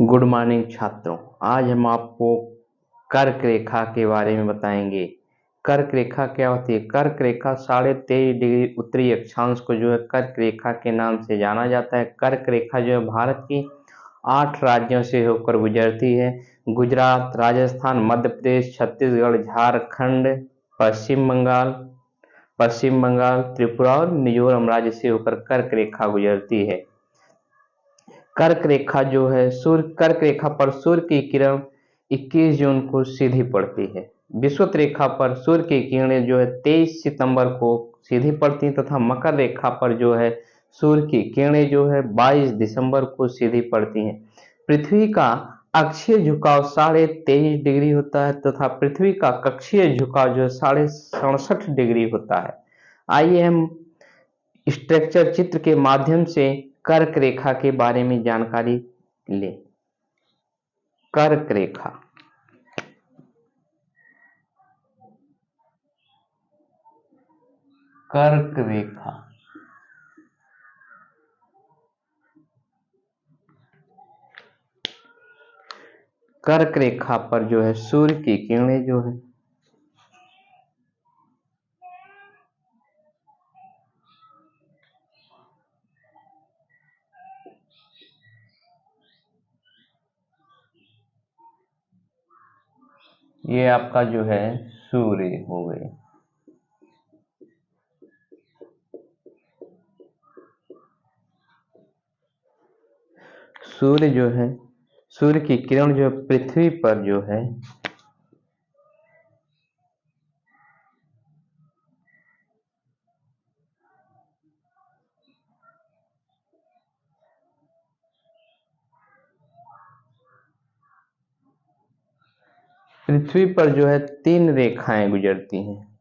Good morning छात्रों। आज हम आपको कर्क रेखा के बारे में बताएंगे। कर्क रेखा क्या होती है? कर्क रेखा 23.5 डिग्री उत्तरी अक्षांश को जो है कर्क रेखा के नाम से जाना जाता है। कर्क रेखा जो है भारत की 8 राज्यों से होकर गुजरती है। गुजरात, राजस्थान, मध्य प्रदेश, छत्तीसगढ़, झारखंड, पश्चिम बंगाल, त्रिपुरा और मिजोरम राज्य से होकर कर्क रेखा गुजरती है। कर्क रेखा जो है कर्क रेखा पर सूर्य की किरण 21 जून को सीधी पड़ती है। विषुवत रेखा पर सूर्य की किरणें जो है 23 सितंबर को सीधी पड़ती हैं तथा मकर रेखा पर जो है सूर्य की किरणें जो है 22 दिसंबर को सीधी पड़ती हैं। पृथ्वी का अक्षीय झुकाव 23.5 डिग्री होता है तथा पृथ्वी का कक्षीय झुकाव जो है 67.5 डिग्री होता है। आइए हम स्ट्रक्चर चित्र के माध्यम से कर्क रेखा के बारे में जानकारी लें। कर्क रेखा कर्क रेखा कर्क रेखा पर जो है सूर्य की किरणें जो है ये आपका जो है सूर्य हो गए। सूर्य जो है सूर्य की किरण जो पृथ्वी पर जो है पृथ्वी पर जो है 3 रेखाएं गुजरती हैं।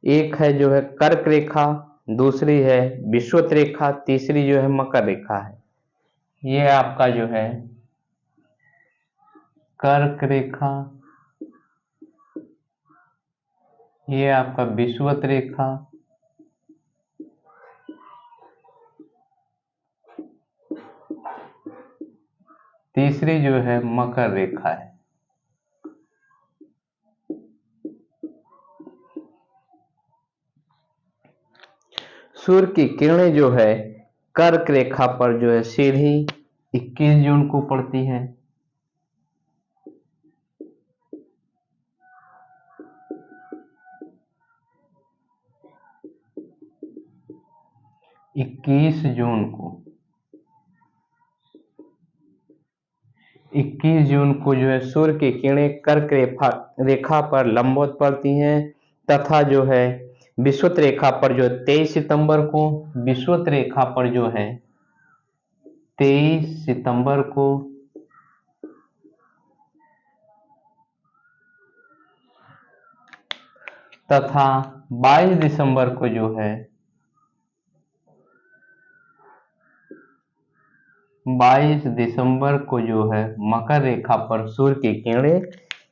एक है जो है कर्क रेखा, दूसरी है विषुवत रेखा, तीसरी जो है मकर रेखा है। ये आपका जो है कर्क रेखा, ये आपका विषुवत रेखा, तीसरी जो है मकर रेखा है। सूर्य की किरणें जो है कर्क रेखा पर जो है सीधी 21 जून को पड़ती है। इक्कीस जून को जो है सूर्य की किरणें कर्क रेखा पर लंबवत पड़ती हैं तथा जो है विषुवत रेखा पर जो 23 सितंबर को विषुवत रेखा पर जो है 23 सितंबर को तथा 22 दिसंबर को जो है 22 दिसंबर को जो है मकर रेखा पर सूर्य की किरणें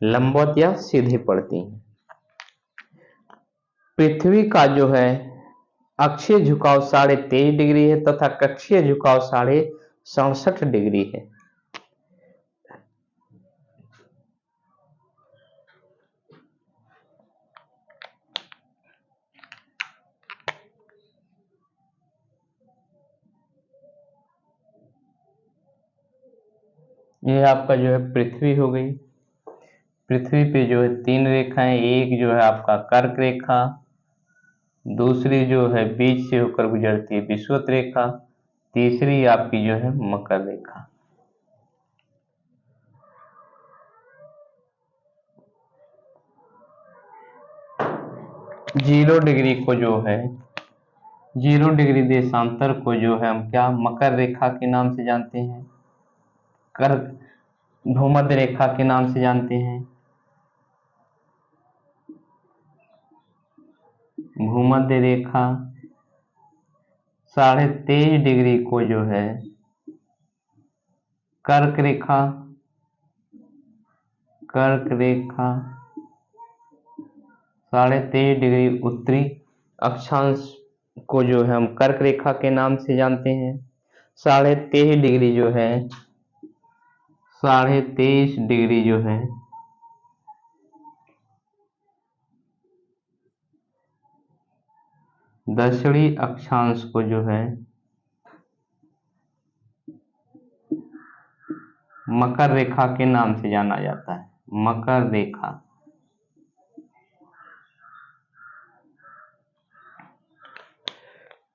लंबवत या सीधी पड़ती हैं। पृथ्वी का जो है अक्षीय झुकाव 23.5 डिग्री है तथा कक्षीय झुकाव 67.5 डिग्री है। ये आपका जो है पृथ्वी हो गई। पृथ्वी पे जो है 3 रेखाएं, एक जो है आपका कर्क रेखा, दूसरी जो है बीच से होकर गुजरती है विषुवत रेखा, तीसरी आपकी जो है मकर रेखा। जीरो डिग्री देशांतर को जो है हम क्या मकर रेखा के नाम से जानते हैं, कर्क भूमध्य रेखा के नाम से जानते हैं। भूमध्य रेखा 23.5 डिग्री को जो है कर्क रेखा 23.5 डिग्री उत्तरी अक्षांश को जो है हम कर्क रेखा के नाम से जानते हैं। 23.5 डिग्री जो है, 23.5 डिग्री जो है दक्षिणी अक्षांश को जो है मकर रेखा के नाम से जाना जाता है। मकर रेखा।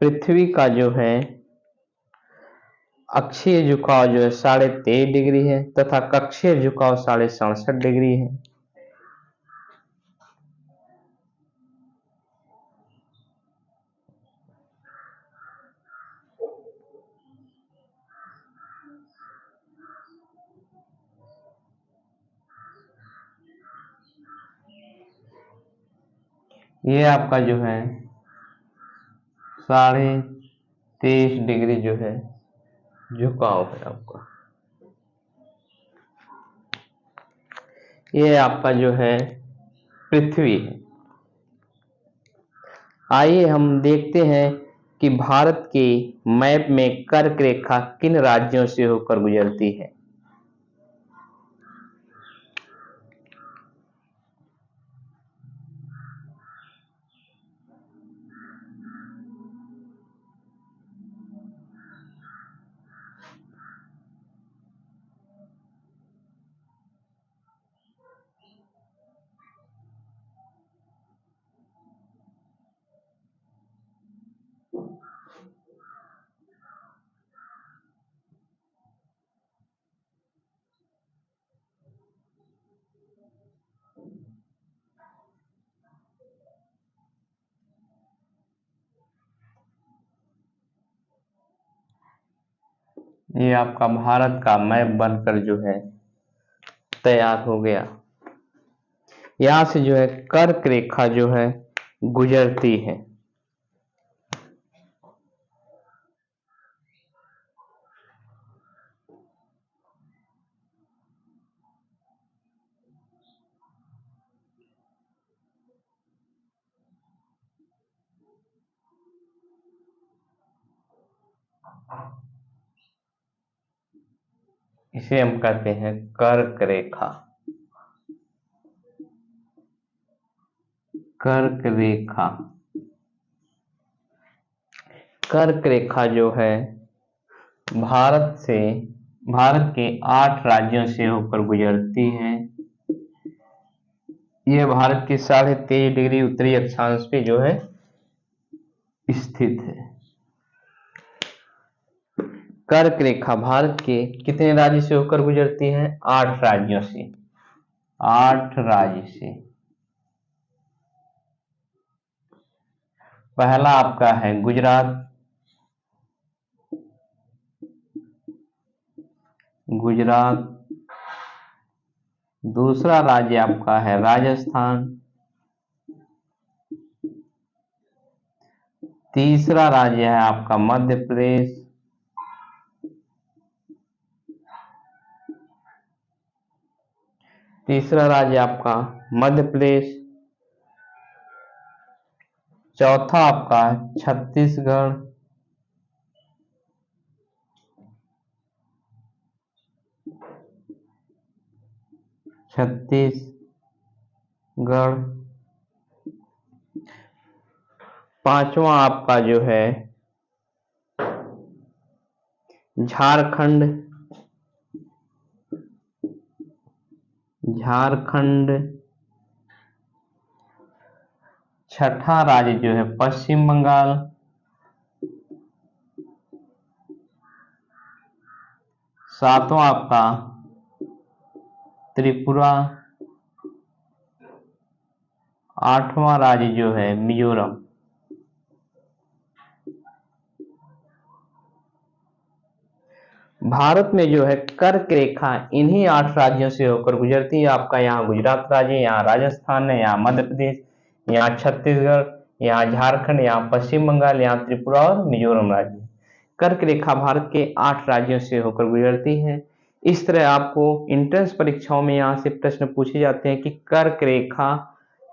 पृथ्वी का जो है अक्षीय झुकाव जो है 23.5 डिग्री है तथा कक्षीय झुकाव 67.5 है। ये आपका जो है 23.5 डिग्री जो है झुकाव है आपका। ये आपका जो है पृथ्वी है। आइए हम देखते हैं कि भारत के मैप में कर्क रेखा किन राज्यों से होकर गुजरती है। ये आपका भारत का मैप बनकर जो है तैयार हो गया। यहां से जो है कर्क रेखा जो है गुजरती है। इसे हम कहते हैं कर्क रेखा। कर्क रेखा। कर्क रेखा जो है भारत के 8 राज्यों से होकर गुजरती है। यह भारत के 23.5 डिग्री उत्तरी अक्षांश पे जो है स्थित है। कर्क रेखा भारत के कितने राज्य से होकर गुजरती है? 8 राज्यों से। 8 राज्य से। पहला आपका है गुजरात। गुजरात। दूसरा राज्य आपका है राजस्थान। तीसरा राज्य है आपका मध्य प्रदेश। तीसरा राज्य आपका मध्य प्रदेश। चौथा आपका छत्तीसगढ़। छत्तीसगढ़। पांचवा आपका जो है झारखंड। झारखंड। छठा राज्य जो है पश्चिम बंगाल। सातवां आपका त्रिपुरा। आठवां राज्य जो है मिजोरम। भारत में जो है कर्क रेखा इन्हीं 8 राज्यों से होकर गुजरती है। आपका यहाँ गुजरात राज्य, यहाँ राजस्थान है, यहाँ मध्य प्रदेश, यहाँ छत्तीसगढ़, यहाँ झारखंड, यहाँ पश्चिम बंगाल, यहाँ त्रिपुरा और मिजोरम राज्य। कर्क रेखा भारत के 8 राज्यों से होकर गुजरती है। इस तरह आपको एंट्रेंस परीक्षाओं में यहाँ से प्रश्न पूछे जाते हैं कि कर्क रेखा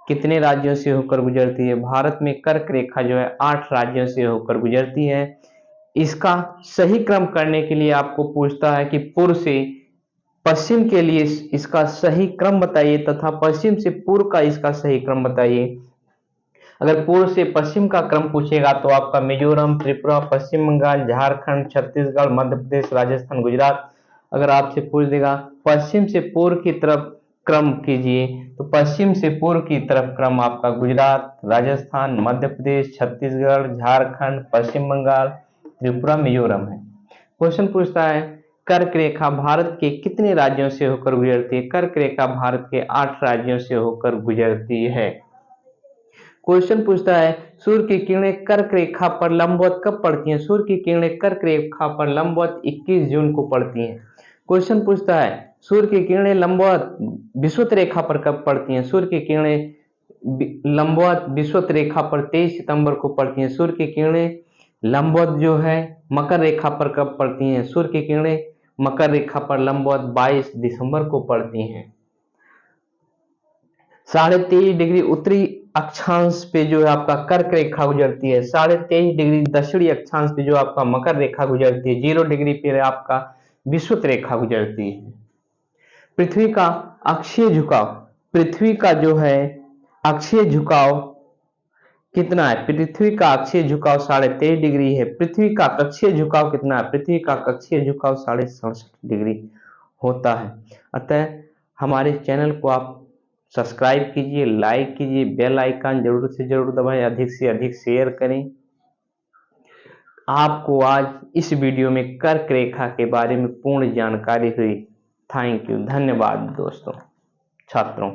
कितने राज्यों से होकर गुजरती है। भारत में कर्क रेखा जो है 8 राज्यों से होकर गुजरती है। इसका सही क्रम करने के लिए आपको पूछता है कि पूर्व से पश्चिम के लिए इसका सही क्रम बताइए तथा पश्चिम से पूर्व का इसका सही क्रम बताइए। अगर पूर्व से पश्चिम का क्रम पूछेगा तो आपका मिजोरम, त्रिपुरा, पश्चिम बंगाल, झारखंड, छत्तीसगढ़, मध्य प्रदेश, राजस्थान, गुजरात। अगर आपसे पूछ देगा पश्चिम से पूर्व की तरफ क्रम कीजिए तो पश्चिम से पूर्व की तरफ क्रम आपका गुजरात, राजस्थान, मध्य प्रदेश, छत्तीसगढ़, झारखंड, पश्चिम बंगाल, त्रिपुरा, मिजोरम है। क्वेश्चन पूछता है कर्क रेखा भारत के कितने राज्यों से होकर गुजरती है? कर्क रेखा भारत के 8 राज्यों से होकर गुजरती है। क्वेश्चन पूछता है सूर्य की किरणें कर्क रेखा पर लंबवत कब पड़ती हैं? सूर्य की किरणें कर्क रेखा पर लंबवत 21 जून को पड़ती हैं। क्वेश्चन पूछता है सूर्य की किरणें लंबवत विषुवत रेखा पर कब पड़ती हैं? सूर्य की किरणें लंबवत विषुवत रेखा पर 23 सितंबर को पड़ती हैं। सूर्य की किरणें लंबवत जो है मकर रेखा पर कब पड़ती हैं? सूर्य की किरणें मकर रेखा पर लंबवत 22 दिसंबर को पड़ती हैं। 23.5 डिग्री उत्तरी अक्षांश पे जो है आपका कर्क रेखा गुजरती है। 23.5 डिग्री दक्षिणी अक्षांश पे जो आपका मकर रेखा गुजरती है। 0 डिग्री पे आपका विषुवत रेखा गुजरती है। पृथ्वी का अक्षीय झुकाव, पृथ्वी का जो है अक्षीय झुकाव कितना है? पृथ्वी का अक्षीय झुकाव 23.5 डिग्री है। पृथ्वी का कक्षीय झुकाव कितना है? पृथ्वी का कक्षीय झुकाव 67.5 डिग्री होता है। अतः हमारे चैनल को आप सब्सक्राइब कीजिए, लाइक कीजिए, बेल आइकन जरूर से जरूर दबाएं, अधिक से अधिक शेयर करें। आपको आज इस वीडियो में कर्क रेखा के बारे में पूर्ण जानकारी हुई। थैंक यू, धन्यवाद दोस्तों, छात्रों।